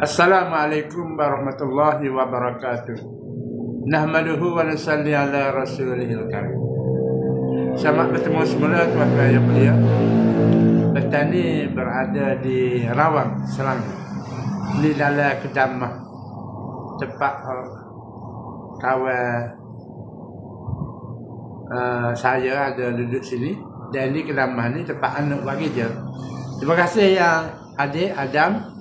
Assalamualaikum warahmatullahi wabarakatuh. Nahmaduhu wa nusalli ala rasulihil karim. Selamat bertemu semula tuan-tuan yang mulia. Petang ni berada di Rawang, Selangor. Di dalam Kedamah. Tempat kawan saya ada duduk sini. Dan di Kedamah ni tempat anak buat kerja. Terima kasih yang hadir Adam,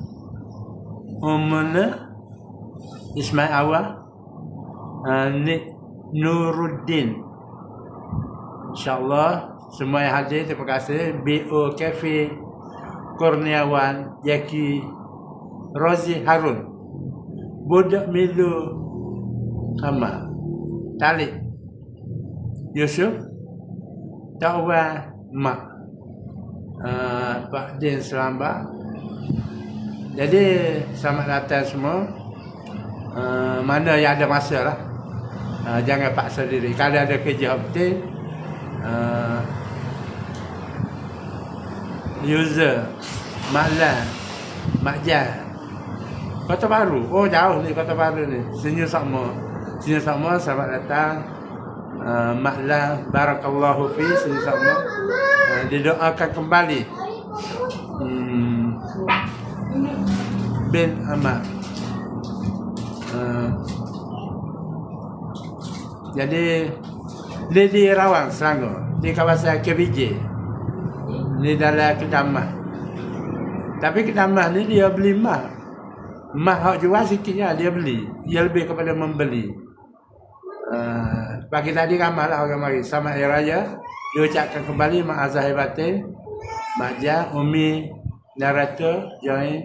Umana, Ismail Awal, Nuruddin. InsyaAllah semua yang hadir terima kasih. B.O. Cafe, Kurniawan, Yaki, Rozi Harun, Budak Milu Kamal, Talib, Yusuf, Ta'wa Mak, Pak Din Selamba. Jadi selamat datang semua. Mana yang ada masa lah, jangan paksa diri. Kalau ada kerja betul, user Maklan, Makjan, Kota Baru. Oh jauh ni Kota Baru ni. Senyum sama selamat datang. Maklan, barakallahu fi. Senyum sama. Didoakan kembali bin Ahmad. Jadi di Rawang, Selangor, di kawasan KBJ, di dalam Kedamah. Tapi Kedamah ni dia beli mah hak jual sikitnya dia beli. Dia lebih kepada membeli. Pagi tadi ramai lah orang mari. Selamat Hari Raya. Diucapkan kembali Mak Azhar Batin, Mak Jah, Umi, Narata, join.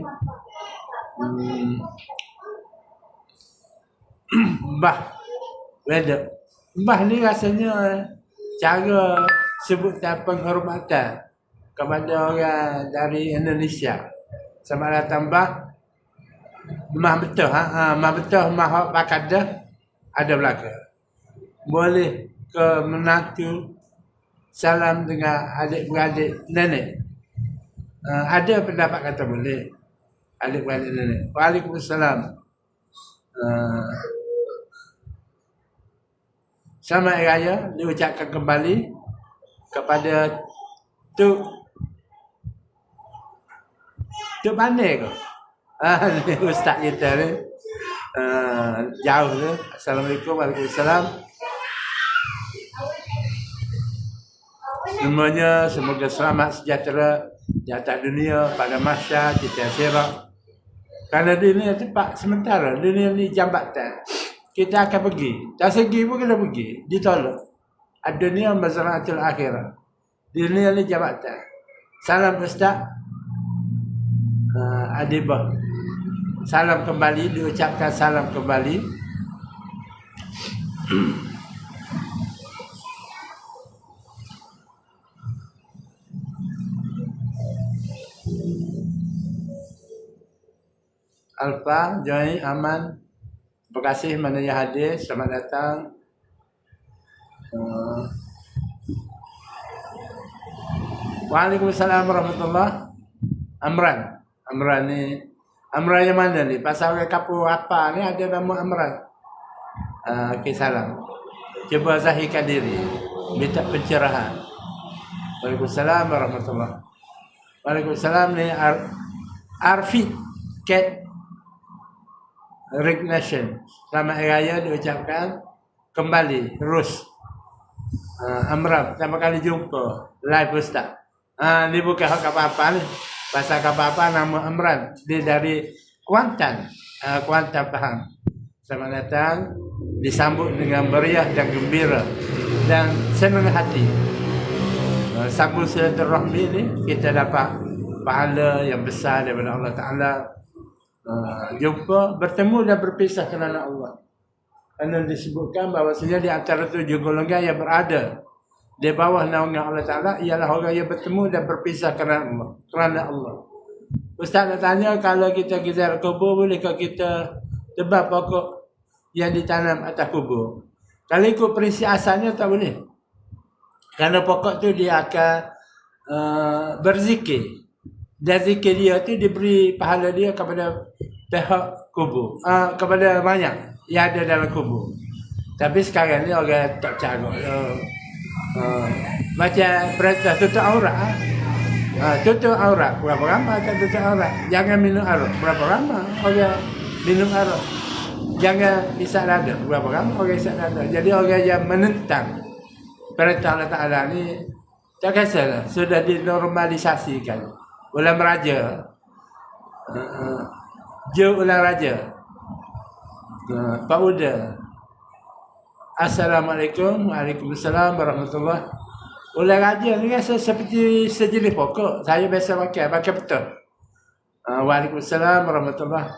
Mbah Wedok. Mbah ni rasanya cara sebutan penghormatan kepada orang dari Indonesia. Selamat datang Mbah. Mbah betul, Mbah betul, Mbah hak bakadah ada belakang. Boleh ke menantu salam dengan adik-beradik nenek. Ada pendapat kata boleh. Adik-beradik nenek. Waalaikumsalam. Selamat Hari Raya diucapkan kembali kepada Tuk Pandai ke? Ni ustaz kita ni. Jauh tu. Assalamualaikum, waalaikumsalam. Semuanya semoga selamat sejahtera di atas dunia pada masa kita akhirat. Kerana dunia tempat sementara, dunia ni jambatan. Kita akan pergi. Tak segi pun kena pergi. Ditolak. Dunia mazra'atul akhirat. Dunia ni jambatan. Salam Ustaz. Adibah. Salam kembali. Diucapkan salam kembali. Alfa, Joy, Aman. Terima kasih mana yang hadir. Selamat datang. Waalaikumsalam warahmatullahi. Amran yang mana ni? Pasal orang kapur apa ni ada nama Amran. Okey, salam. Cuba zahirkan diri. Minta pencerahan. Waalaikumsalam warahmatullahi. Waalaikumsalam ni Arfi Cat Recognition. Selamat Hari Raya diucapkan kembali terus. Amram, pertama kali jumpa live Ustaz. Ni bukan hak apa-apa ni. Pasal apa-apa nama Amran. Dia dari Kuantan. Kuantan Pahang. Selamat datang. Disambut dengan meriah dan gembira dan senang hati. Sambung silaturahmi ni kita dapat pahala yang besar daripada Allah Ta'ala. Jumpa, bertemu dan berpisah kerana Allah. Kerana disebutkan bahawasanya di antara 7 golongan yang berada di bawah naungan Allah Ta'ala ialah orang yang bertemu dan berpisah kerana Allah. Ustaz nak tanya, kalau kita ziarah kubur, bolehkah kita tebang pokok yang ditanam atas kubur? Kalau ikut prinsip asalnya tak boleh. Kerana pokok tu dia akan berzikir. Dan zikir dia tu diberi pahala dia kepada pihak kubur, kepada mayat yang ada dalam kubur. Tapi sekarang ni orang tak carut. Macam perintah tutup aurat. Tutup aurat, berapa ramai tak tutup aurat. Jangan minum arak, berapa ramai orang minum arak. Jangan isap dada, berapa ramai orang isap dada. Jadi orang yang menentang perintah Allah Ta'ala ni, tak kisahlah, sudah dinormalisasikan. Ulang raja, ulang raja, Pak Uda. Assalamualaikum, waalaikumsalam warahmatullahi. Ulang raja ni rasa seperti sejenis pokok. Saya biasa pakai betul. Waalaikumsalam warahmatullahi.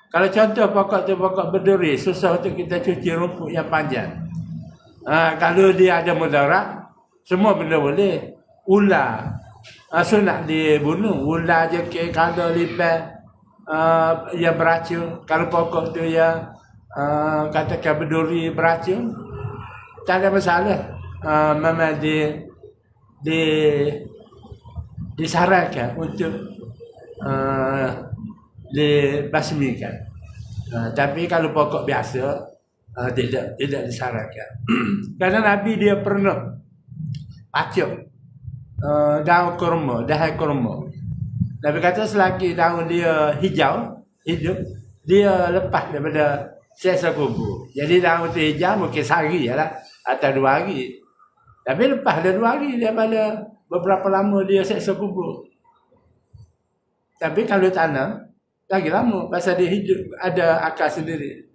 Kalau contoh pokok tu pokok berduri, susah untuk kita cuci rumput yang panjang. Kalau dia ada mudarat, semua benda boleh. Ular, sunat dibunuh. Ular je kalau lipat yang beracun. Kalau pokok tu yang katakan berduri beracun, tak ada masalah. Memang disarankan untuk dibasmikan. Tapi kalau pokok biasa, tidak disarankan. Kerana Nabi dia pernah pacuk daun kurma, dahan kurma. Nabi kata selagi daun dia hijau, hidup, dia lepas daripada seksa kubur. Jadi daun tu hijau mungkin sehari lah, atau 2 hari. Tapi lepas dah 2 hari daripada beberapa lama dia seksa kubur. Tapi kalau tanam, lagi lama pasal dia hidup, ada akal sendiri.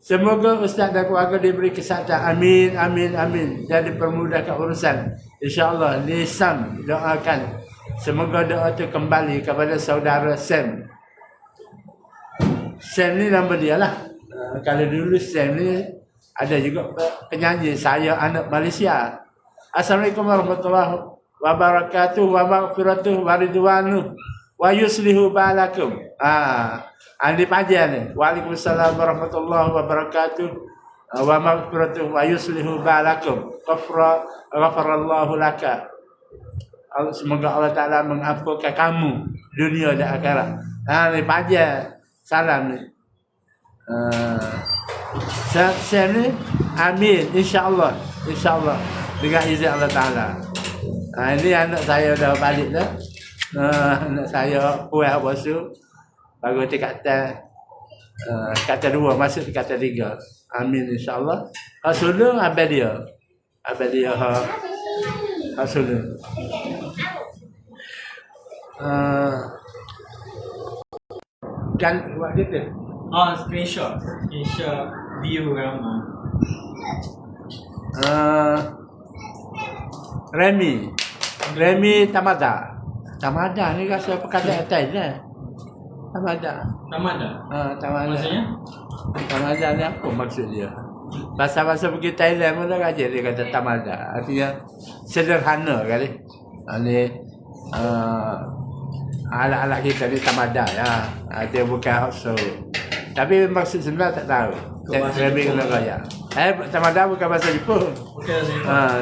Semoga ustaz dan keluarga diberi kesihatan. Amin, amin, amin. Dan dipermudahkan urusan. InsyaAllah, Nisam doakan. Semoga doa itu kembali kepada saudara Sam. Sam ni nama dia lah. Kalau dulu Sam ni ada juga penyanyi Saya Anak Malaysia. Assalamualaikum warahmatullahi wabarakatuh. Wa maghfiratuh wa ridwanuh. Wa yuslihu balakum. Andi panjang ni. Waalaikumsalam warahmatullahi wabarakatuh. Wa maghfiratuh wa yuslihu balakum. Ghafarallahu laka. Semoga Allah Ta'ala mengampunkan kamu dunia dan akhirat. Ni panjang salam ni. Saya ni amin, insyaAllah. InsyaAllah dengan izin Allah Ta'ala. Ini anak saya dah balik dah. Anak saya puas bosu. Baru tingkatan kata 2 masuk kata 3. Amin insyaAllah. Hasulun abad dia. Abad dia hasulun. Kan buat dia tu. Screenshot view ramai. Remy Tamada ni rasa perkataan Thailand. Tamada. Maksudnya? Tamada ni apa maksud dia? Bahasa-bahasa pergi Thailand pun dah ajar dia kata Tamada. Artinya sederhana kali. Ni alat-alat kita ni Tamada ya. Dia bukan so. Tapi maksud sebenar tak tahu. Remy kena raya. Tamada bukan bahasa Jepun.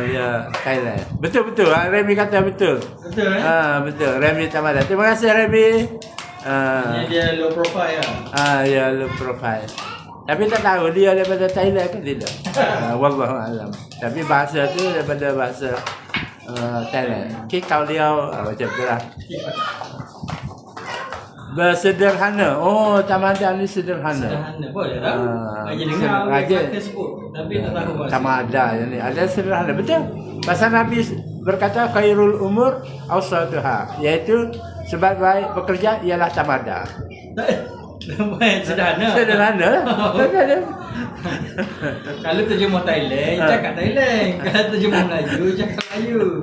Ya, Thailand. Betul-betul. Remy kata betul. Betul betul. Remy Tamada. Terima kasih Remy. Dia low profile lah. Ya low profile. Tapi tak tahu dia daripada Thailand ke tidak. Wallahu alam. Tapi bahasa tu daripada bahasa Thailand. Kikau liau macam tu lah. Bersederhana. Oh, Tamada ni sederhana. Sederhana boleh tak? Aja dengar kata sebut. Tapi tak tahu bahasa. Tamada ni. Ada sederhana. Betul. Pasal Nabi berkata khairul umur awsatuha. Iaitu sebab baik bekerja ialah tamada. Sederhana. Sederhana. Kalau terjemah Thailand, cakap Thailand. Kalau terjemah Melayu, cakap Melayu.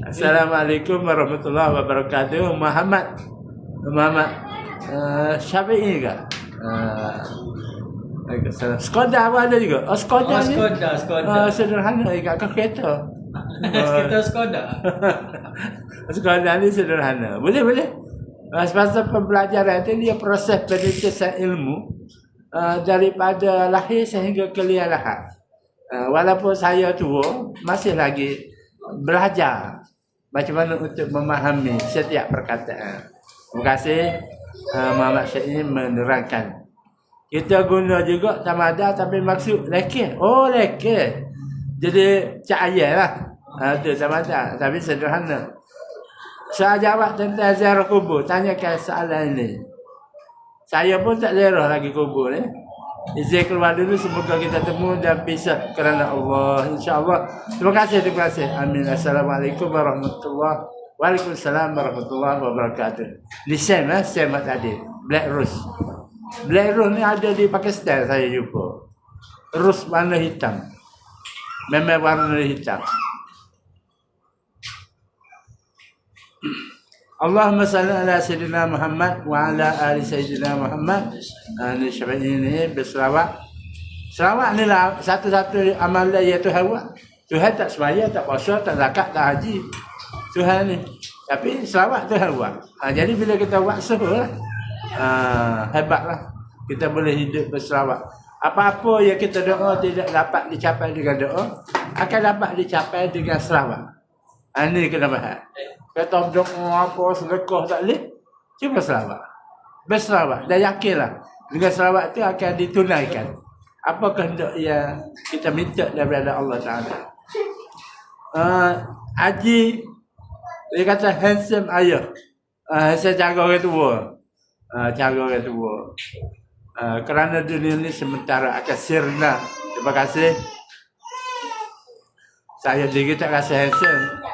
Assalamualaikum warahmatullahi wabarakatuh. Muhammad Syafi'i ke? Skoda pun ada juga. Skoda ni. Skoda. Sederhana juga ke kereta. Kereta Skoda. Skoda ni sederhana. Boleh. Pasal pembelajaran itu dia proses penelitian ilmu daripada lahir sehingga ke liang lahat. Walaupun saya tua, masih lagi belajar macam mana untuk memahami setiap perkataan. Terima kasih. Muhammad Syed ini menerangkan. Kita guna juga tamada tapi maksud lekeh. Oh lekeh. Jadi cahaya lah. Itu tamada tapi sederhana. Saya jawab tentang ziarah kubur. Tanyakan soalan ini. Saya pun tak ziarah lagi kubur ni. Izin keluar dulu, semoga kita temu dan pisah kerana Allah, insya-Allah. Terima kasih. Amin. Assalamualaikum warahmatullahi wabarakatuh. Waalaikumsalam warahmatullahi wabarakatuh. Ni same tadi. Black Rose. Black Rose ni ada di Pakistan saya jumpa. Rose warna hitam. Memang warna hitam. Allahumma salli ala Sayyidina Muhammad wa ala ali Sayyidina Muhammad. Ini syabat ini berselawat. Selawat ni lah satu-satu amalan yang Tuhan buat. Tuhan tak semaya, tak puasa, tak zakat, tak haji. Tuhan ni. Tapi selawat Tuhan buat. Jadi bila kita buat suruh lah. Hebatlah. Kita boleh hidup berselawat. Apa-apa yang kita doa tidak dapat dicapai dengan doa, akan dapat dicapai dengan selawat. Ini kena faham. Kata doa apa, sedekah tak boleh, cuba selawat. Berselawat. Dan yakinlah, dengan selawat itu akan ditunaikan apa kehendak yang kita minta daripada Allah Ta'ala. Haji, dia kata handsome ayah. Saya jaga orang tua. Kerana dunia ini sementara akan sirna. Terima kasih. Saya juga tak rasa handsome.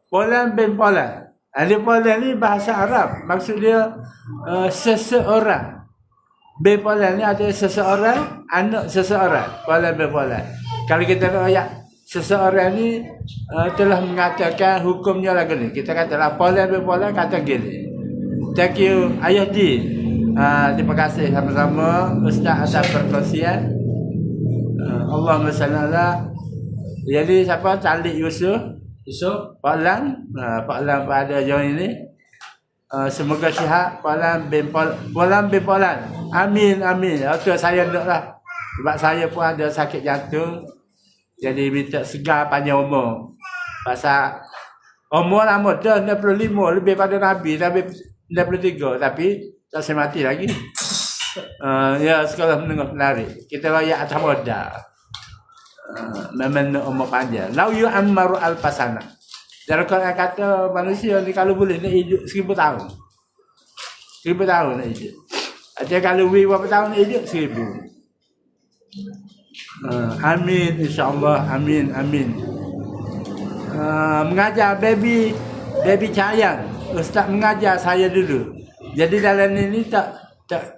Polan bin Polan. Ahli Polan ni bahasa Arab. Maksud dia seseorang. Bin Polan ni ada seseorang, anak seseorang. Polan bin Polan. Kalau kita nak ayat, seseorang ni telah mengatakan hukumnya lagu ni. Kita katalah Polan bin Polan kata gini. Thank you Ayah D. Terima kasih sama-sama Ustaz atas perkongsian. Allahumma salli ala. Jadi siapa? Calik Yusuf. Pak Lang pada join ini. Semoga sihat Polan bin Polan. Amin. Itu saya nak lah. Sebab saya pun ada sakit jantung. Jadi minta segar panjang umur. Pasal umur lama dah 65 lebih pada Nabi 63 tapi tak saya mati lagi. Ya sekolah menengah penarik. Kita rakyat atas modal. Memang umur panjang. Lau yu'ammaru alfasana. Dalam Quran kata manusia ni kalau boleh nak hidup 1000 tahun. 1000 tahun nak hidup. Artinya kalau berapa tahun nak hidup 1000. Amin insya-Allah. Amin. Mengajar baby Cayang. Ustaz mengajar saya dulu. Jadi dalam ini tak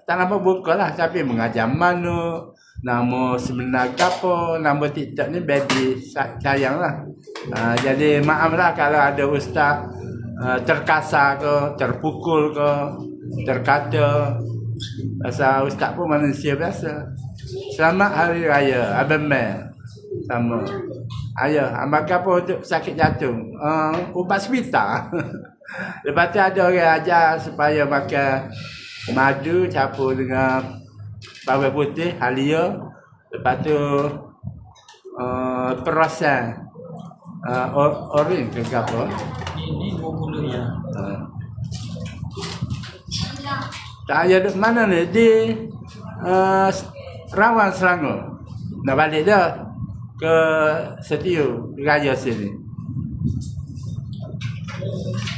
nampak buka lah. Tapi mengajar mana, nama sebenar apa, nama TikTok ni baby Cayang lah. Jadi maaflah kalau ada ustaz terkasar ke, terpukul ke, terkata. Pasal ustaz pun manusia biasa. Selamat Hari Raya Abang Mel. Sama. Ayah, makan apa untuk sakit jantung? Ubat hospital. Lepas tu ada orang ajar supaya makan madu campur dengan bawang putih, halia. Lepas tu perasan orange ke apa? Ini 20 ya. Tak ada duduk mana ni? Di Rawang Selangor. Nak balik dah ke Setiu Raya sini.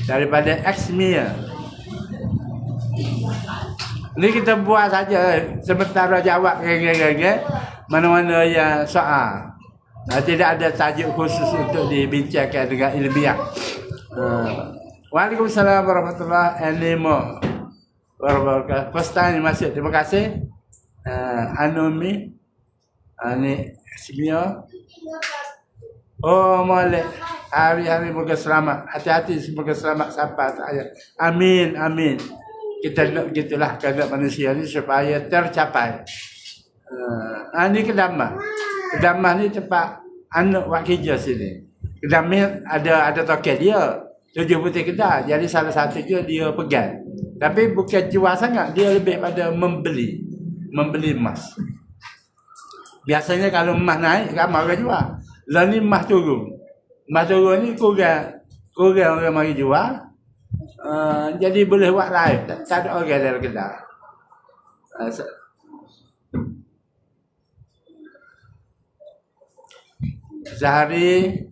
Daripada Exmia. Ni kita buat saja sementara jawab geng-geng mana-mana yang soal. Tidak ada tajuk khusus untuk dibincangkan dengan ilmiah. Waalaikumsalam warahmatullahi wabarakatuh. First time masuk. Terima kasih. Anomi. Ni Exmia. Oh molek. Hari-hari semoga selamat. Hati-hati semoga selamat sampai saya. Amin. Kita nak gitulah kehendak manusia ni supaya tercapai. Ini Kedamah. Kedamah ni tempat anak wak kerja sini. Kedamah ada token dia. 7 putih kedai. Jadi salah satu dia pegang. Tapi bukan jual sangat. Dia lebih pada membeli emas. Biasanya kalau emas naik, ramai orang jual. Lah ni emas turun. Emas turun ni kurang kurang orang mari jual. Jadi boleh buat live, tak ada orang dalam kedai. Zahari,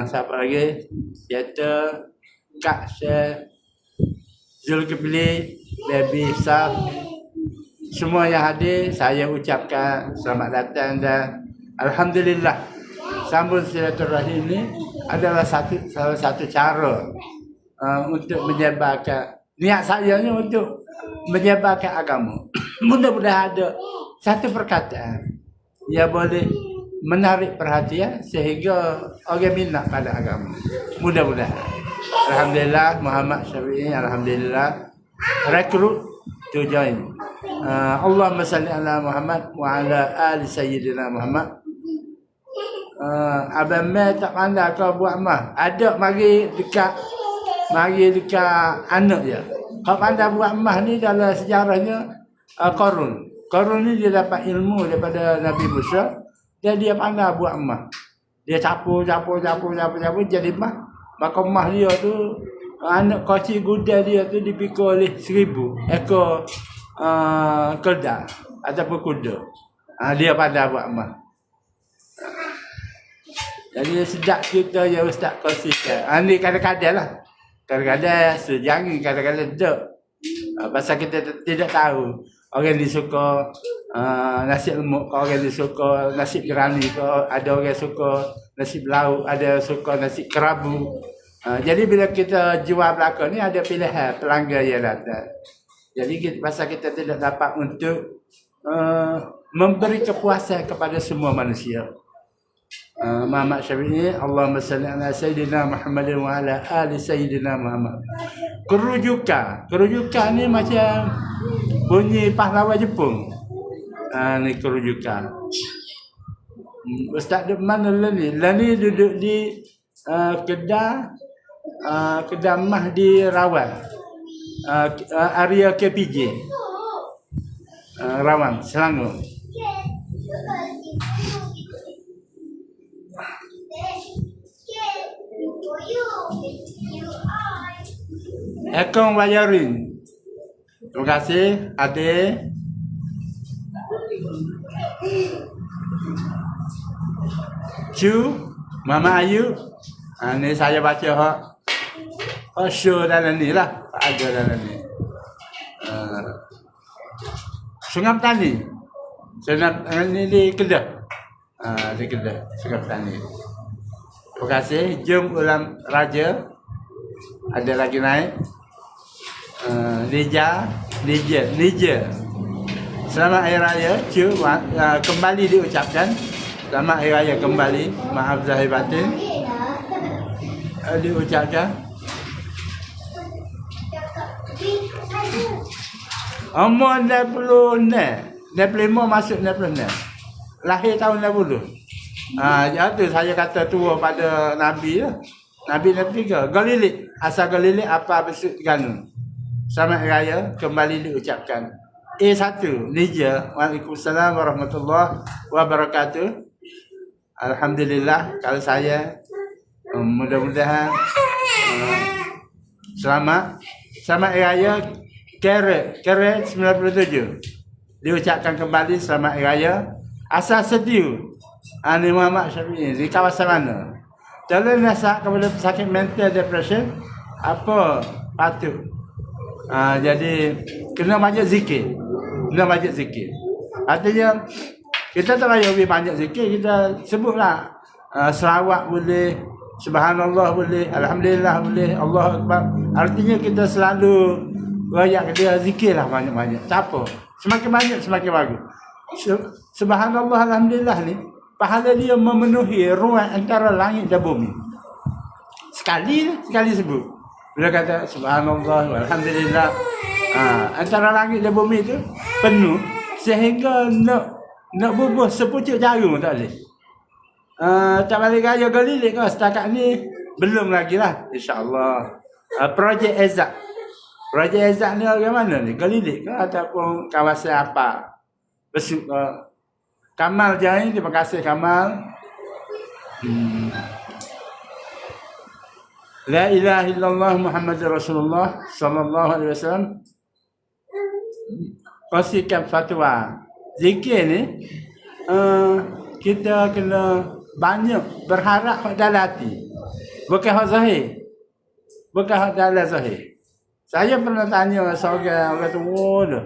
siapa lagi? Yaitu Kak Syekh Zulkifli, Baby Saf, semua yang hadir, saya ucapkan selamat datang dan Alhamdulillah. Sambung silaturahim ini adalah salah satu cara untuk menyebarkan, niat saya ni untuk menyebarkan agama. Mudah-mudahan ada satu perkataan yang boleh menarik perhatian sehingga orang minat pada agama. Mudah-mudahan. Alhamdulillah, Muhammad Syafi'i, Alhamdulillah rekrut to join. Allahumma salli ala Muhammad wa ala ali sayyidina Muhammad. Abang Mai tak pandai kau buat mah. Ada mari dekat anak dia. Kau pandai buat mah ni dalam sejarahnya Qarun. Qarun ni dia dapat ilmu daripada Nabi Musa. Dan dia pandai buat mah. Dia capur jadi mah. Maka mah dia tu anak kecil guda dia tu dipikul oleh 1000 ekor keldai ataupun kuda. Dia pandai buat mah. Jadi sedap kita ya Ustaz kongsikan. Ni kadang-kadang lah. Kadang-kadang sejangan, kadang-kadang tak. Pasal kita tidak tahu. Orang dia suka nasi lemuk, orang dia suka nasi gerani, ada orang suka nasi lauk, ada suka nasi kerabu. Jadi bila kita jual belakang ni ada pilihan pelanggan yang datang. Jadi pasal kita tidak dapat untuk memberi kepuasan kepada semua manusia. Muhammad Syafi'i, Allahumma salli ala Sayyidina Muhammad wa ala ali Sayyidina Muhammad. Kerujukan ni macam bunyi pahlawan Jepun. Ni kerujukan. Ustaz duduk mana Lani? Lani duduk di kedai mah di Rawang. Area KPJ. Rawang, Selangor. Ekong Wayarin. Terima kasih Ade. Cu, Mama Ayu. Ni saya baca show dalam ni lah. Ada dalam ni. Sungai Petani. Sungai Petani di Kedah. Di Kedah, Sungai Petani. Terima kasih. Jom Ulam Raja. Ada lagi naik. Nija. Selamat Hari Raya. Kembali diucapkan. Selamat Hari Raya kembali. Maaf zahir batin. Diucapkan. Umur 26. 25 masuk 26. Lahir tahun 60. Jadi saya kata tua pada Nabi lah. Nabi 3. Galilik. Asal Galilik apa besut Terengganu. Selamat Hari Raya kembali diucapkan. A1 Nija. Waalaikumsalam warahmatullahi wabarakatuh. Alhamdulillah kalau saya mudah-mudahan selamat Hari Raya Keret 97. Diucapkan kembali selamat Hari Raya. Asal Setiu. Ni Muhammad Syafi'i di kawasan mana? Kalau nasihat kepada pesakit mental depression apa patut? Jadi kena banyak zikir. Artinya kita tak payah lebih banyak zikir, kita sebutlah selawat boleh, subhanallah boleh, alhamdulillah boleh, Allahu akbar. Artinya kita selalu rayak dia zikirlah banyak-banyak. Tak apa. Semakin banyak semakin bagus. Subhanallah alhamdulillah ni pahala dia memenuhi ruang antara langit dan bumi. Sekali sebut. Bila kata subhanallah alhamdulillah, antara langit dan bumi tu penuh sehingga nak bubuh sepucuk jarum tak boleh. Tak balik raya Galilik kau setakat ni belum lagi lah, insya-Allah. Projek Ezak ni orang mana ni? Galilik ke ataupun kawasan apa? Besuk Kamal Jain, terima kasih Kamal. La ilaha illallah Muhammadur Rasulullah sallallahu alaihi wasallam kongsikan fatwa. Zikir ni kita kena banyak berharap hak dalam hati. Bukan hak zahir. Bukan hak dalam zahir. Saya pernah tanya seorang orang tua tu,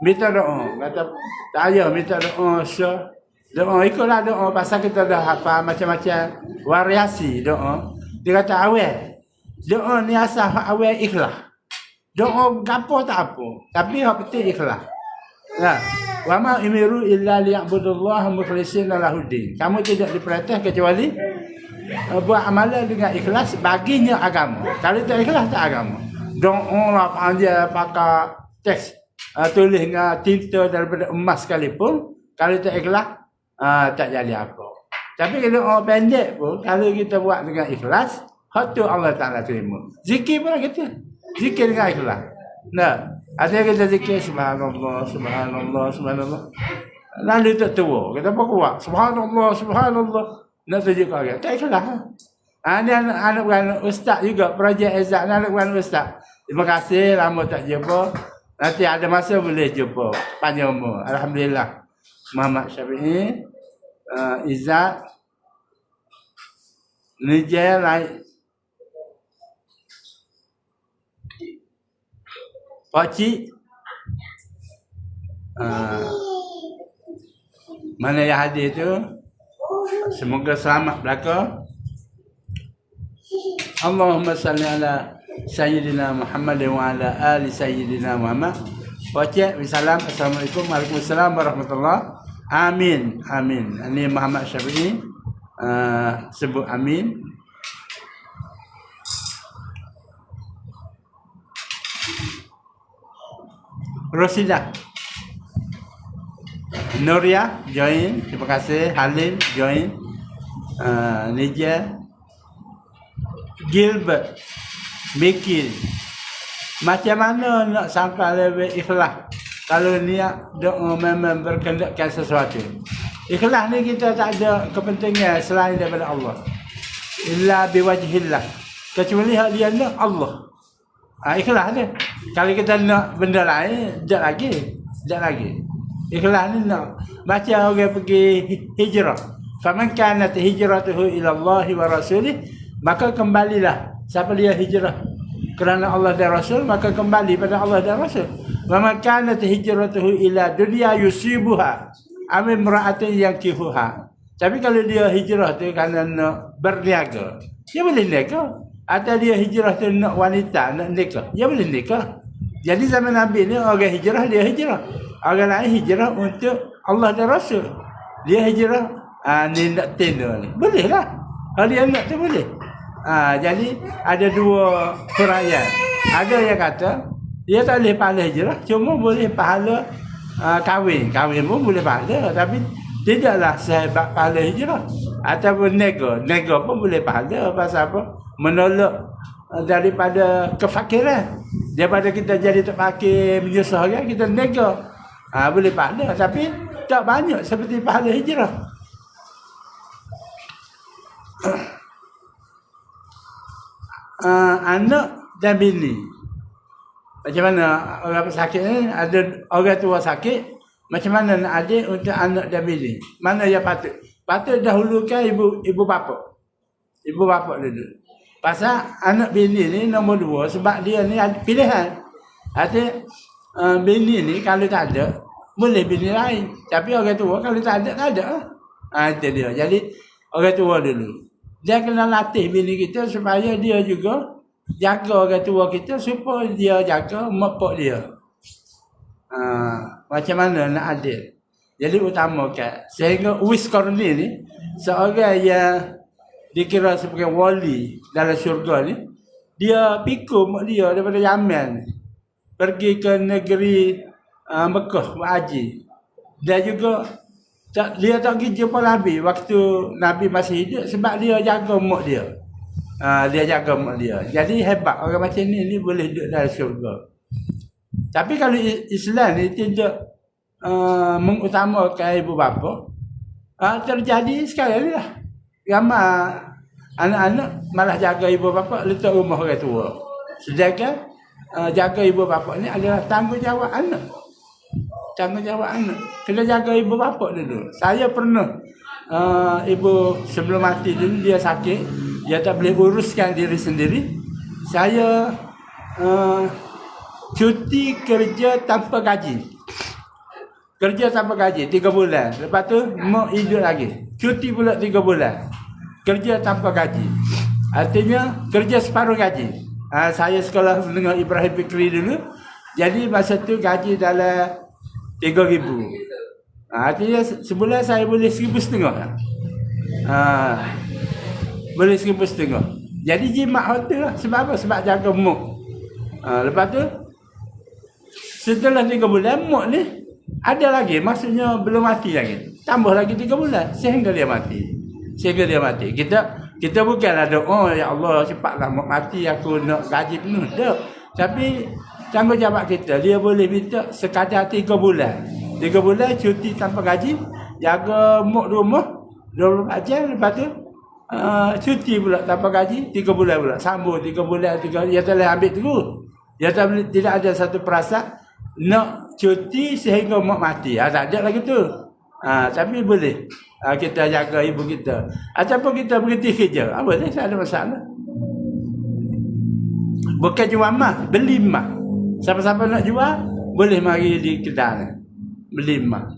minta doa. Kata, tak payah minta doa. Doa, ikutlah doa. Pasal kita dah hafal macam-macam variasi doa. Dia kata awal. Doa ni asal hak awal ikhlas. Doa gapo tak apa. Tapi hak penting ikhlas. Nah, wa ma umiru illa liya'budullaha mukhlishina lahuddin. Kamu tidak diperintah kecuali buat amalan dengan ikhlas baginya agama. Kalau tak ikhlas tak agama. Doa lah panjang pakai teks tulis dengan tinta daripada emas sekalipun, kalau tak ikhlas tak jadi apa. Tapi kalau orang pendek pun, kalau kita buat dengan ikhlas, hak tu Allah Ta'ala terima. Zikir pun kita zikir dengan ikhlas. Nah, ada kita zikir subhanallah, subhanallah, subhanallah. Lalu tak tua, kita apa kuat? Subhanallah, subhanallah. Nak tunjuk ke orang, tak ikhlas. Ini anak-anak ustaz juga, projek Ezak anak-anak ustaz. Terima kasih, lama tak jumpa. Nanti ada masa boleh jumpa. Panjang umur. Alhamdulillah. Muhammad Syafi'i, Izzat, Nijel, Pakcik, mana yang hadir tu, semoga selamat belaka. Allahumma salli ala Sayyidina Muhammad wa ala ali Sayyidina Muhammad. Pakcik, salam. Assalamualaikum. Waalaikumsalam warahmatullahi. Amin. Amin. Ini Muhammad Syafi'i. Sebut amin. Rosidah. Nuria join. Terima kasih. Halil join. Nijel. Gilbert. Mikir. Macam mana nak sampai lebih ikhlas kalau niat doa memang berkendakkan sesuatu. Ikhlas ni kita tak ada kepentingan selain daripada Allah. Illa biwajhillah. Kecuali hak dia nak Allah. Ikhlas dia. Kalau kita nak benda lain, tak lagi. Ikhlas ni nak. Macam orang pergi hijrah. Faman kanat hijratuhu ila Allah wa rasulih, maka kembalilah. Siapa dia hijrah kerana Allah dan Rasul, maka kembali pada Allah dan Rasul. Wa man kanat hijratuhu ila dunya yusibuha am imra'atin yankihuha. Tapi kalau dia hijrah tu kerana nak berniaga, dia boleh nikah. Atau dia hijrah tu nak wanita, nak nikah, dia boleh nikah. Jadi zaman Nabi ni orang hijrah, dia hijrah. Orang lain hijrah untuk Allah dan Rasul. Dia hijrah ni nak tenda ni. Boleh lah. Kalau dia nak tu boleh. Jadi ada dua huraian. Ada yang kata dia tak boleh pahala hijrah, cuma boleh pahala kahwin. Kahwin pun boleh pahala, tapi tidaklah sebab pahala hijrah. Ataupun nego pun boleh pahala. Pasal apa? Menolak daripada kefakiran. Daripada kita jadi terpakir menyusah kan, kita nego. Boleh pahala, tapi tak banyak seperti pahala hijrah. Anak dan bini. Macam mana orang sakit ni, ada orang tua sakit, macam mana nak adil untuk anak dan bini? Mana yang patut? Patut dahulukan ibu bapa. Ibu bapa dulu. Pasal anak bini ni nombor dua, sebab dia ni ada pilihan. Artinya bini ni kalau tak ada, boleh bini lain. Tapi orang tua kalau tak ada, tak ada lah. Itu dia. Jadi orang tua dulu. Dia kena latih bini kita supaya dia juga jaga orang tua kita, supaya dia jaga mak pak dia. Macam mana nak adil. Jadi utamakan. Sehingga Uwais Qarni ni, seorang yang dikira sebagai wali dalam syurga ni, dia pikul mak dia daripada Yaman ni, pergi ke negeri Mekah buat haji. Dia juga dia tak pergi jumpa Nabi waktu Nabi masih hidup, sebab dia jaga mak dia. Dia jaga mak dia. Jadi hebat orang macam ni boleh duduk dalam syurga. Tapi kalau Islam ni tidak mengutamakan ibu bapa, terjadi sekarang ni lah. Ramai Anak-anak malah jaga ibu bapa letak rumah orang tua. Sedangkan jaga ibu bapa ni adalah tanggungjawab anak. Tanggungjawab anak. Kena jaga ibu bapa dulu. Saya pernah ibu sebelum mati dulu dia sakit, dia tak boleh uruskan diri sendiri. Saya cuti kerja tanpa gaji. Kerja tanpa gaji 3 bulan. Lepas tu mau hidup lagi. Cuti pula 3 bulan. Kerja tanpa gaji. Artinya kerja separuh gaji. Saya sekolah dengan Ibrahim Fikri dulu. Jadi masa tu gaji dalam 3,000. Artinya sebulan saya boleh 1,500. Boleh 1,500. Jadi jimat hotel lah. Sebab apa? Sebab jaga muk. Lepas tu setelah 3 bulan muk ni ada lagi, maksudnya belum mati lagi. Tambah lagi 3 bulan sehingga dia mati. Kita bukanlah doa ya Allah cepatlah mati aku nak gaji penuh. Tak. Tapi tanggungjawab kita, dia boleh minta sekadar 3 bulan. 3 bulan cuti tanpa gaji, jaga muk rumah 24 jam. Lepas tu cuti pula tanpa gaji 3 bulan pula. Sambung 3 bulan, dia telah ambil terus. Dia tidak ada satu perasaan nak cuti sehingga mak mati. Tak ada lagi tu. Tapi boleh kita jaga ibu kita. Ataupun kita berhenti kerja. Boleh, tak ada masalah. Bukan jual mah, beli mah. Siapa-siapa nak jual, boleh mari di kedai. Beli mah.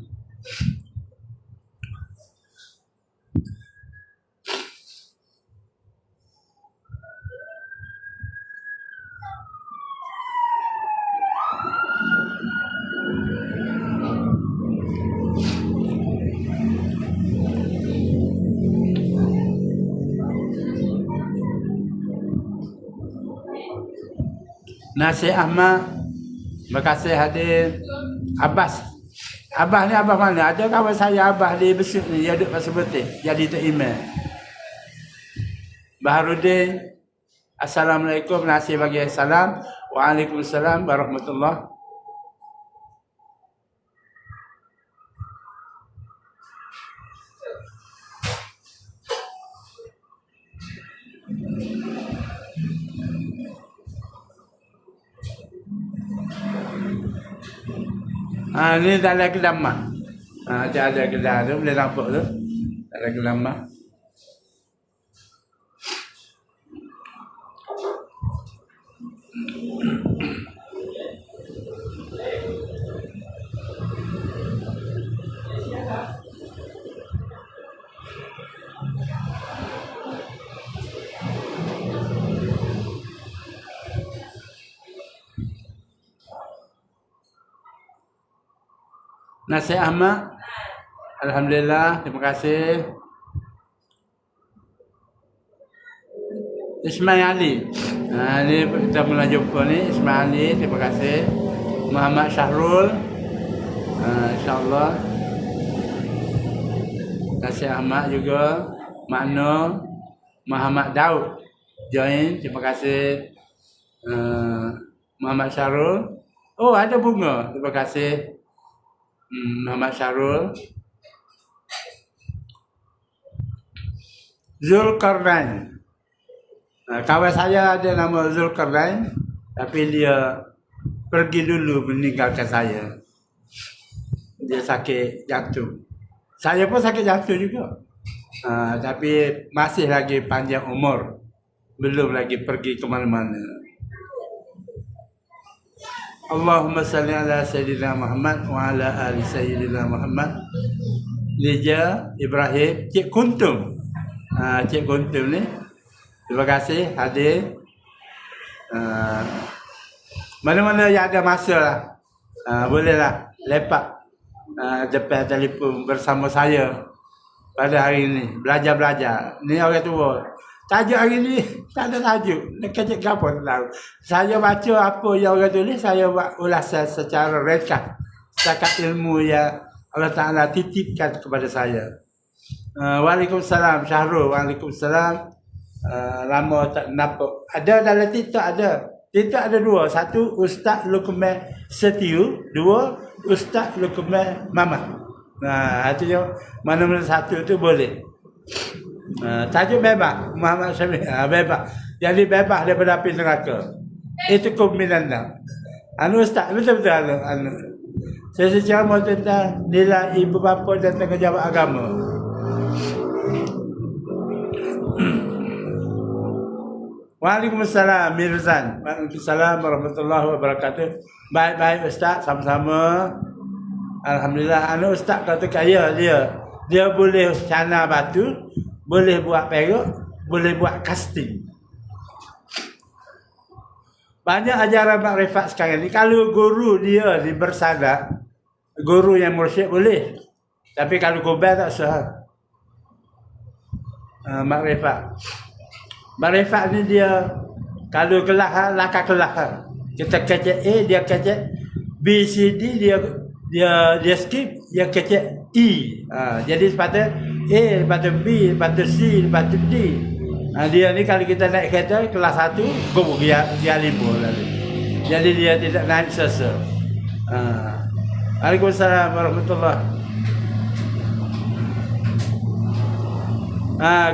Nasir Ahmad, terima kasih hadir. Abbas ni Abbas mana? Ada kawan saya Abbas di Besut ni, dia duduk Pasir Putih, jadi Tok Imam. Baharudin, Assalamualaikum, Nasir bagi salam. Waalaikumsalam warahmatullahi. Ni tak ada kedamah. Tak ada kedamah tu, boleh nampak tu. Tak ada kedamah. Nasir Ahmad, alhamdulillah, terima kasih. Ismail Ali, ni kita mula jumpa ni. Ismail Ali, terima kasih. Muhammad Syahrul, insyaAllah. Nasir Ahmad juga. Makna Muhammad Daud join, terima kasih. Muhammad Syahrul, oh ada bunga, terima kasih. Muhammad Syahrul. Zulkarnain, kawan saya ada nama Zulkarnain, tapi dia pergi dulu meninggalkan saya. Dia sakit jantung. Saya pun sakit jantung juga. Tapi masih lagi panjang umur, belum lagi pergi ke mana-mana. Allahumma salli ala Sayyidina Muhammad wa ala ali Sayyidina Muhammad. Lija Ibrahim, Cik Kuntum. Cik Kuntum ni, terima kasih hadir. Mana-mana yang ada masa lah, bolehlah lepak depan telefon bersama saya pada hari ini. Belajar-belajar. Ni orang tua. Tajuk hari ni tak ada tajuk. Nak kecek ke apa tak tahu. Saya baca apa yang orang tulis, saya buat ulasan secara ringkas. Setakat ilmu yang Allah Ta'ala titipkan kepada saya. Waalaikumsalam Syahrul. Waalaikumsalam. Lama tak nampak. Ada dalam TikTok ada. TikTok ada 2. Satu, Ustaz Luqman Setiu. 2, Ustaz Luqman Mamat. Artinya mana-mana satu tu boleh. Tajuk bebas. Muhammad Syafiq. Bebas. Jadi bebas daripada api neraka. Itu kuminanna. Ustaz, betul-betul anu. Saya secara tentang nilai ibu bapa dan tanggungjawab agama. Waalaikumsalam Mirzan. Waalaikumsalam warahmatullahi wabarakatuh. Baik-baik Ustaz, sama-sama. Alhamdulillah. Ustaz kata kaya dia boleh cana batu, boleh buat perak, boleh buat casting. Banyak ajaran makrifat sekarang ni. Kalau guru dia bersadar, guru yang mursyid boleh. Tapi kalau gobar tak sah. Makrifat. Makrifat ni dia kalau kelah lakar kelah. Kita kecek A, dia kecek B, C, D, dia skip, dia kecek E. Jadi sepatutnya A, sepatutnya B, sepatutnya C, sepatutnya D. Dia ni kalau kita naik kereta kelas 1, dia 5 lalu. Jadi dia tidak naik sesa. Waalaikumsalam warahmatullahi.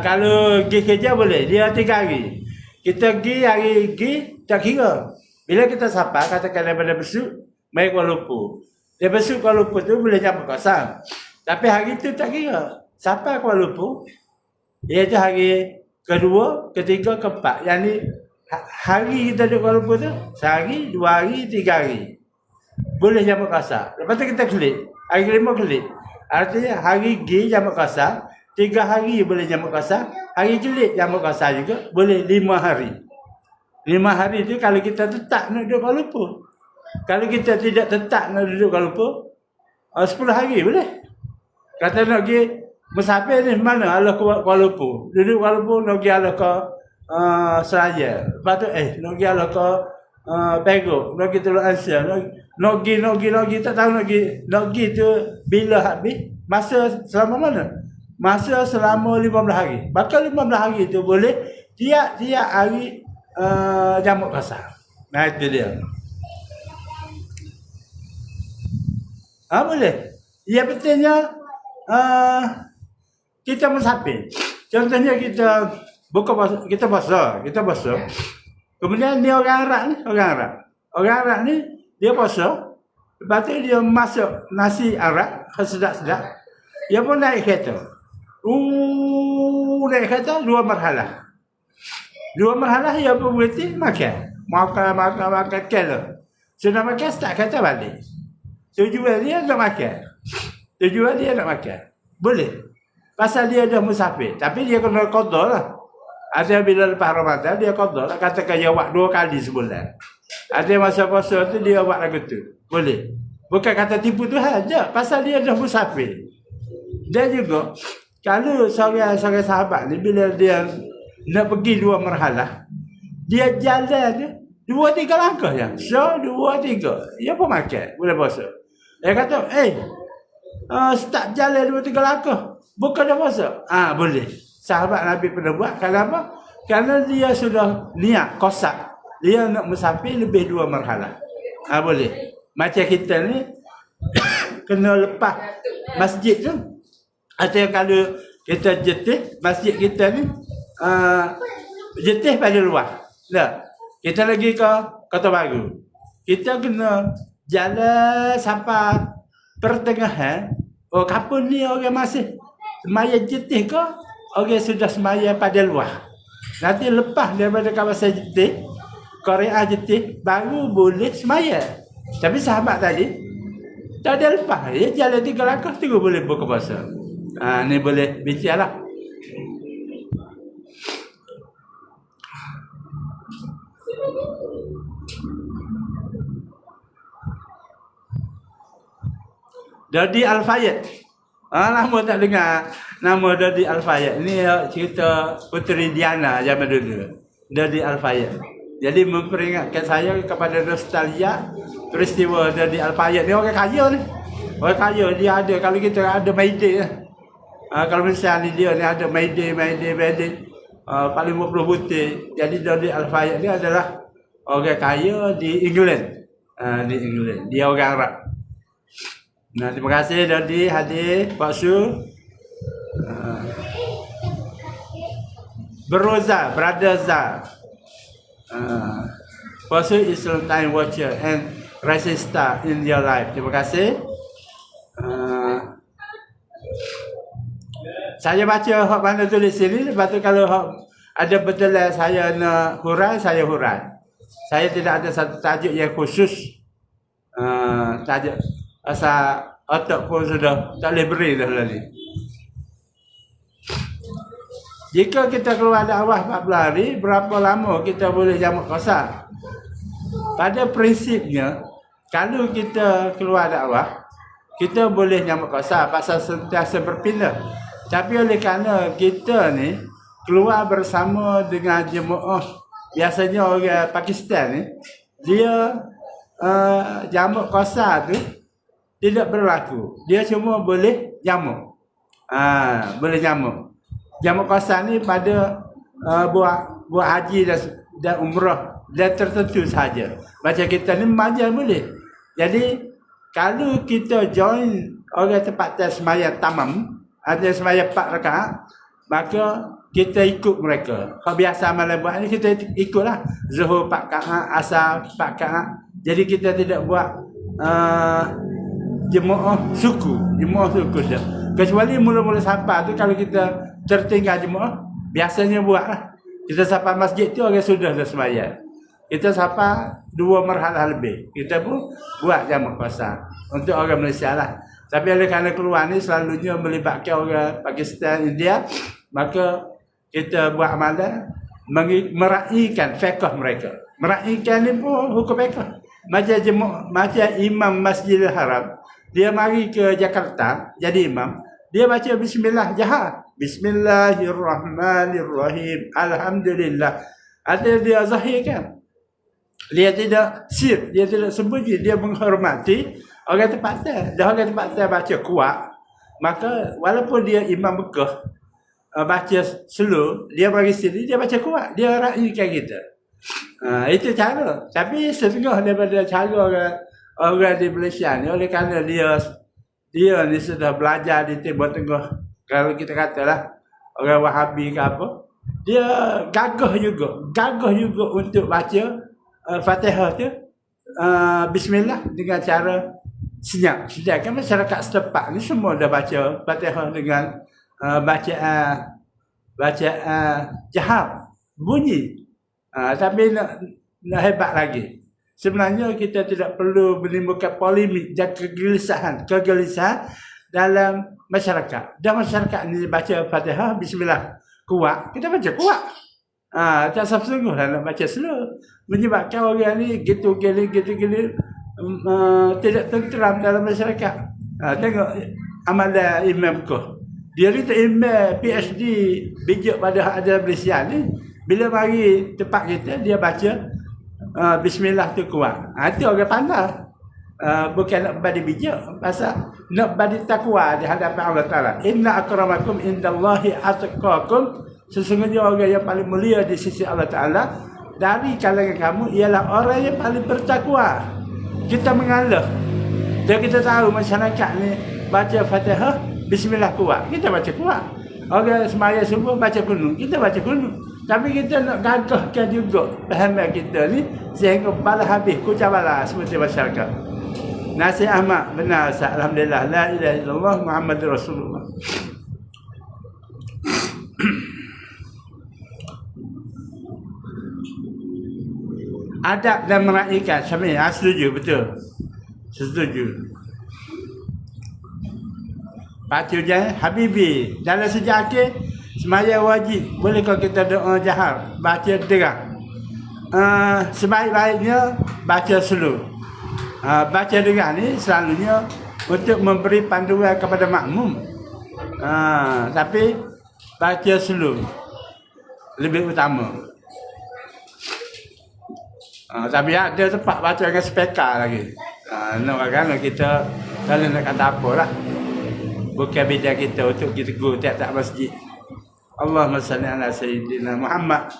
Kalau pergi kerja boleh, dia 3 hari. Kita pergi hari tak kira. Bila kita sapa, katakan daripada besok, mai Kuala Lumpur. Dia besok Kuala Lumpur tu boleh jam kosong. Tapi hari tu tak kira. Sapa Kuala Lumpur, iaitu hari kedua, ketiga, keempat. Yang ni hari kita duduk Kuala Lumpur tu, sehari, 2 hari, 3 hari. Boleh jamak kasar. Lepas tu kita klik. Hari kelima klik. Artinya hari G jamak kasar, 3 hari boleh jamak kasar. Hari klik jamak kasar juga, boleh 5 hari. 5 hari tu kalau kita tetap nak duduk Kuala Lumpur. Kalau kita tidak tetap nak duduk Kuala Lumpur, 10 hari boleh. Kata nak pergi musafir ni mana? Allah Kuala Lumpur. Duduk Kuala Lumpur nak pergi Allah ke Seraya. Lepas tu nak pergi Allah ke Perak. Nak pergi Teluk Ansha. Nak pergi tak tahu nak pergi tu bila habis. Masa selama mana? Masa selama 15 hari. Bakal 15 hari tu boleh tiap-tiap hari jamak kasar. Nah itu dia. Boleh. Ya betulnya kita musafir. Contohnya kita kita puasa. Kemudian dia orang Arab ni dia puasa. Lepas tu dia masuk nasi Arab sedap-sedap. Dia pun naik kereta. Naik kereta 2 marhalah. 2 marhalah dia pun berhenti makan. Makan kela. Sudah makan start kereta balik. Tujuan dia nak makan. Boleh. Pasal dia dah musafir. Tapi dia kena qada lah. Ada bila lepas Ramadan dia qada lah. Katakan dia buat 2 kali sebulan. Ada masa puasa tu dia buat lagu tu. Boleh. Bukan kata tipu Tuhan je. Pasal dia dah musafir. Dan juga kalau seorang sahabat ni bila dia nak pergi 2 marhalah, dia jalan 2-3 langkah je. So 2-3. Dia pun makan. Boleh puasa. Dia kata, start jalan 2-3 langkah. Bukan dah puasa. Boleh. Sahabat Nabi pernah buat. Kenapa? Kerana dia sudah niat, kosak. Dia nak musafir lebih 2 marhalah. Boleh. Macam kita ni, kena lepas masjid tu. Atau kalau kita jetih, masjid kita ni, jetih pada luar. Tak? Kita lagi ke Kota Baru. Kita kena jalan sampai pertengahan. Kapun ni orang masih semaya jetih ke? Orang sudah semaya pada luar. Nanti lepas daripada kawasan jetih, Korea jetih, baru boleh semaya. Tapi sahabat tadi, tak ada lepas. Dia jalan 3 langkah, terus boleh buka puasa. Ni boleh bincang lah. Dodi Al-Fayyad. Nama tak dengar. Nama Dodi Al-Fayyad. Ini cerita Puteri Diana zaman dulu. Dodi Al-Fayyad. Jadi memperingatkan saya kepada nostalgia peristiwa Dodi Al-Fayyad. Ni orang kaya ni. Orang kaya dia ada. Kalau kita ada Mayday lah. Kalau misalnya dia ni ada Mayday. Paling 50 butir. Jadi Dodi Al-Fayyad ni adalah orang kaya di England. Di England. Dia orang Arab. Terima kasih Dodi hadir, Pak Su. Beroza, Brother Zal. Pursue Islam Time Watcher and Rising Star in your life. Terima kasih. Saya baca hak mana tulis sini. Lepas tu kalau hak ada betul saya nak hurai, saya hurai. Saya tidak ada satu tajuk yang khusus. Tajuk asal otak pun sudah tak boleh beri dah lah ni. Jika kita keluar dakwah 40 hari, berapa lama kita boleh jamak qasar? Pada prinsipnya, kalau kita keluar dakwah, kita boleh jamak qasar pasal sentiasa berpindah. Tapi oleh kerana kita ni keluar bersama dengan jemaah, biasanya orang Pakistan ni, dia jamak qasar tu tidak berlaku. Dia cuma boleh jamak. Boleh jamak. Jamak qasar ni pada buat haji dan umrah dan tertentu saja. Macam kita ni majlis boleh. Jadi kalau kita join orang tempatan sembahyang tamam, ada sembahyang 4 rakaat, maka kita ikut mereka. Kalau biasa malam buat ni kita ikutlah. Zuhur 4 rakaat, asar 4 rakaat. Jadi kita tidak buat jemaah suku dah. Kecuali mula-mula sapa tu kalau kita tertinggal jemaah, biasanya buatlah. Kita sapa masjid tu orang sudah dah sembahyang. Kita sapa 2 marhalah lebih. Kita pun buat jamak qasar untuk orang Malaysia lah. Tapi oleh kerana keluar ni selalunya melibatkan orang Pakistan, India, maka kita buat amalan meraihkan fiqh mereka. Meraihkan ni pun hukum fiqh. Macam imam Masjidil Haram, dia mari ke Jakarta jadi imam, dia baca bismillah jahar. Bismillahirrahmanirrahim. Alhamdulillah. Ada dia zahirkan. Dia tidak sir, dia tidak sembunyi, dia menghormati orang tempatan. Dah orang tempatan baca kuat, maka walaupun dia imam Mekah, baca slow, dia bagi sini dia baca kuat, dia raikan kita. Itu cara. Tapi setengah daripada cara orang di Malaysia ni, oleh kerana dia ni sudah belajar di Timur Tengah, kalau kita katalah orang Wahabi ke apa, dia gagah juga untuk baca Fatihah tu bismillah dengan cara senyap. Sedangkan masyarakat setempat ni semua dah baca Fatihah dengan bacaan jahar, bunyi. Tapi nak hebat lagi. Sebenarnya kita tidak perlu menimbulkan polemik dan kegelisahan dalam masyarakat. Dan masyarakat ni baca Fatihah bismillah kuat, kita baca kuat. Tak sungguh lah nak baca slow. Menyebabkan orang ni gitu-gili tidak tenteram dalam masyarakat. Tengok amalan Imam Koh. Dia ni tak imam PhD bijak pada ada Malaysia ni. Bila mari tempat kita, dia baca bismillah tu kuat. Itu orang pandai. Bukan nak badi bijak, pasal nak badi takwa di hadapan Allah Ta'ala. Inna akramakum indallahi atqakum. Sesungguhnya orang yang paling mulia di sisi Allah Ta'ala dari kalangan kamu ialah orang yang paling bertakwa. Kita mengalah. Jadi kita tahu masyarakat ni baca Fatihah bismillah kuat, kita baca kuat. Orang sembahyang subuh baca kunut, kita baca kunut. Tapi kita nak gagahkan juga pahaman kita ni sehingga balas habis kucah balas seperti masyarakat. Nasi Ahmad benar Ustaz. Alhamdulillah. La ilaha illallah Muhammadur Rasulullah. Adab dan meraihkan. Syamil, setuju, betul. Setuju. Baca je, Habibi. Dalam sejak akhir, sembahyang wajib. Bolehkah kita doa jahar? Baca derang. Sebaik-baiknya, baca slow. Baca derang ni selalunya untuk memberi panduan kepada makmum. Tapi, baca slow. Lebih utama. Tapi ada tempat baca dengan speaker lagi. Nak kita kalau nak kata apa lah. Bukan bidang kita untuk kita go tiap-tiap masjid. Allahumma salli ala Sayyidina Muhammad.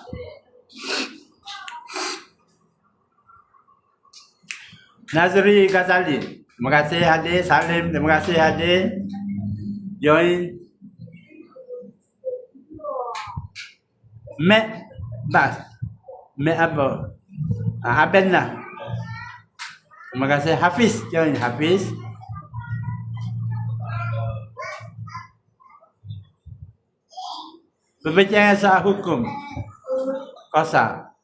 Nazri Ghazali. Terima kasih hadir. Salim. Terima kasih hadir. Join. Mek bas. Mek apa? Abena. Terima kasih Hafiz. Jangan Hafiz. Berbicara soal hukum. Qasar.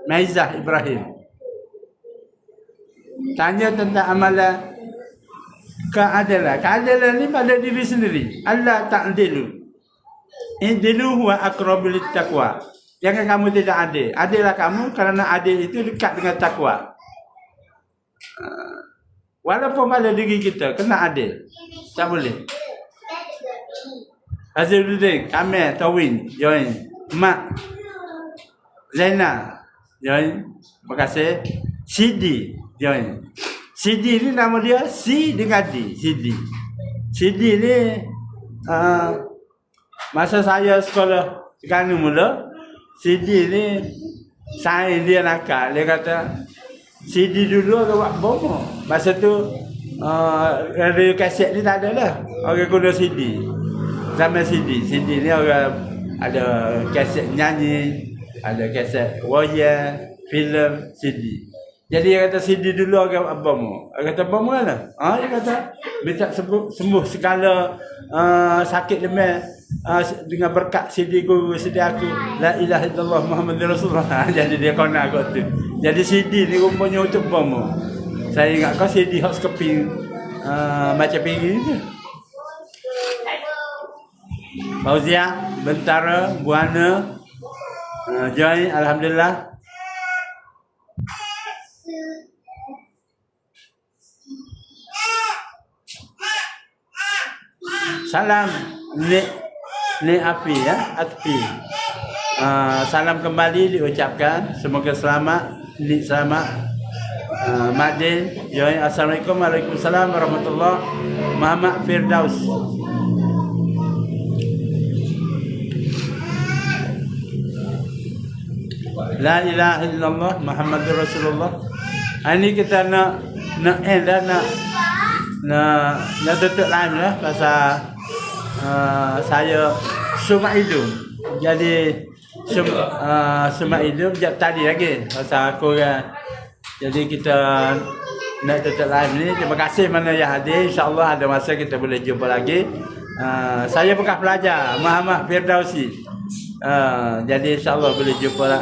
Maizah Ibrahim. Tanya tentang amalan keadilan. Keadilan ni pada diri sendiri. Allah ta'dilu. Indilu huwa aqrabu littaqwa. Jangan kamu tidak adil. Adillah kamu kerana adil itu dekat dengan takwa. Walaupun pada diri kita kena adil. Tak boleh. Haziruddin, Kamil, Tawin, join. Mak, Zainal, join. Terima kasih. Sidi, join. Sidi ni nama dia Si dengan D. Sidi. Sidi ni masa saya sekolah Terengganu mula, Sidi ni sains dia nakal. Dia kata Sidi dulu orang buat bom. Masa tu radio kaset ni tak ada dah. Orang guna CD. Zaman CD. CD ni orang ada kaset nyanyi, ada kaset wayang, filem, CD. Jadi dia kata CD dulu orang buat bom. Dia kata bom mana? Dia kata minta sembuh segala sakit demam dengan berkat CD guru CD aku. La ilaha illallah Muhammadur Rasulullah. Jadi dia kena kot tu. Jadi CD ni rupanya untuk bom. Saya ingat kau CD hot keping macam piring tu. Fauzia, Bentara, Buana, join alhamdulillah. Salam Nek Afi ya, Atfi. Salam kembali diucapkan. Semoga selamat, selamat. Madin, join. Assalamualaikum, waalaikumsalam warahmatullahi. Muhammad Firdaus. La ilaha illallah Muhammadur Rasulullah. Ini kita nak end dah, nak tutup live lah pasal saya Sumak Hidung. Jadi Sumak Hidung tadi lagi pasal korang. Jadi kita nak tutup live ni. Terima kasih mana yang hadir. InsyaAllah ada masa kita boleh jumpa lagi. Saya bekas pelajar Muhammad Firdausi. Jadi insyaAllah boleh jumpa lah.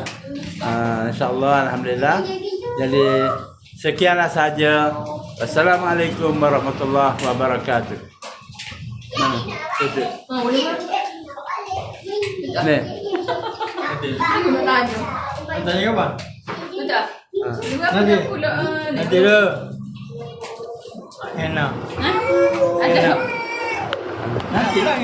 InsyaAllah alhamdulillah. Jadi sekianlah saja. Wassalamualaikum warahmatullahi wabarakatuh. Mana? Tutup. Ni. Tanya apa? Betul. Nanti. Nanti dah. Enak. Ada. Nanti lah.